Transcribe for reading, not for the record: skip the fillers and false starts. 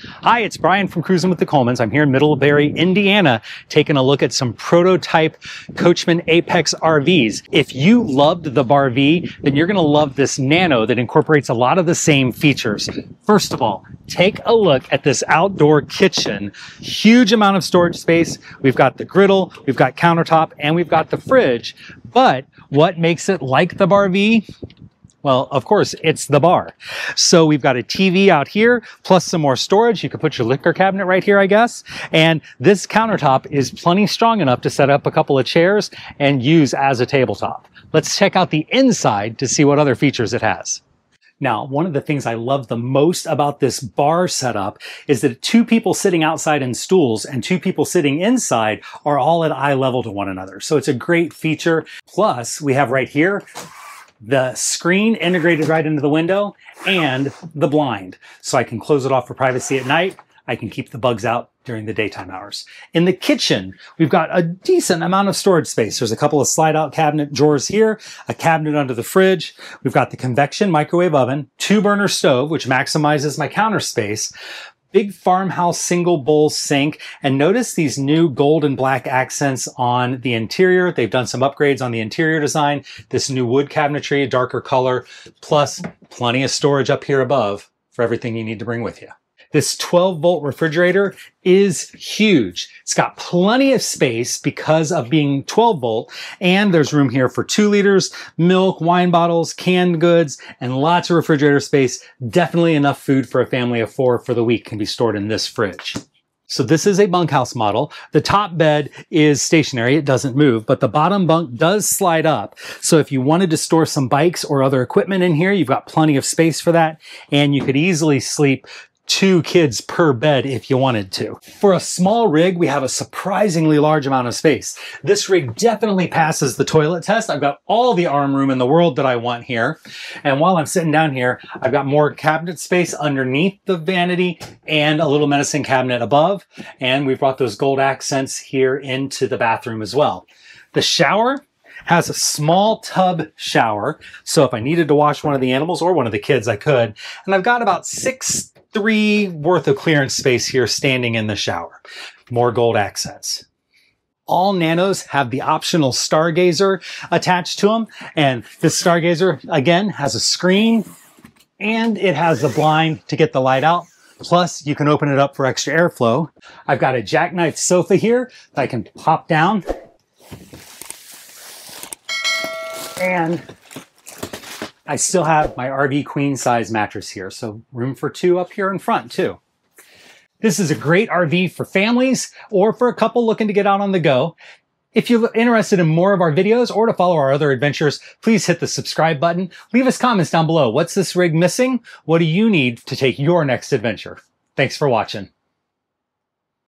Hi, it's Brian from Cruisin with the Colemans. I'm here in Middlebury, Indiana, taking a look at some prototype Coachmen Apex RVs. If you loved the BARv, then you're going to love this Nano that incorporates a lot of the same features. First of all, take a look at this outdoor kitchen. Huge amount of storage space. We've got the griddle, we've got countertop, and we've got the fridge. But what makes it like the BARv? Well, of course, it's the bar. So we've got a TV out here, plus some more storage. You could put your liquor cabinet right here, I guess. And this countertop is plenty strong enough to set up a couple of chairs and use as a tabletop. Let's check out the inside to see what other features it has. Now, one of the things I love the most about this bar setup is that two people sitting outside in stools and two people sitting inside are all at eye level to one another. So it's a great feature. Plus, we have right here the screen integrated right into the window and the blind. So I can close it off for privacy at night. I can keep the bugs out during the daytime hours. In the kitchen, we've got a decent amount of storage space. There's a couple of slide out cabinet drawers here, a cabinet under the fridge. We've got the convection microwave oven, 2-burner stove, which maximizes my counter space, big farmhouse single bowl sink, and notice these new gold and black accents on the interior. They've done some upgrades on the interior design. This new wood cabinetry, a darker color, plus plenty of storage up here above for everything you need to bring with you. This 12-volt refrigerator is huge. It's got plenty of space because of being 12-volt, and there's room here for 2 liters, milk, wine bottles, canned goods, and lots of refrigerator space. Definitely enough food for a family of 4 for the week can be stored in this fridge. So this is a bunkhouse model. The top bed is stationary, it doesn't move, but the bottom bunk does slide up. So if you wanted to store some bikes or other equipment in here, you've got plenty of space for that, and you could easily sleep 2 kids per bed if you wanted to. For a small rig, we have a surprisingly large amount of space. This rig definitely passes the toilet test. I've got all the arm room in the world that I want here. And while I'm sitting down here, I've got more cabinet space underneath the vanity and a little medicine cabinet above. And we've brought those gold accents here into the bathroom as well. The shower has a small tub shower. So if I needed to wash one of the animals or one of the kids, I could. And I've got about 6'3" worth of clearance space here standing in the shower. More gold accents. All Nanos have the optional stargazer attached to them. And this stargazer, again, has a screen and it has the blind to get the light out. Plus, you can open it up for extra airflow. I've got a jackknife sofa here that I can pop down. And I still have my RV queen size mattress here, so room for 2 up here in front too. This is a great RV for families or for a couple looking to get out on the go. If you're interested in more of our videos or to follow our other adventures, please hit the subscribe button. Leave us comments down below. What's this rig missing? What do you need to take your next adventure? Thanks for watching.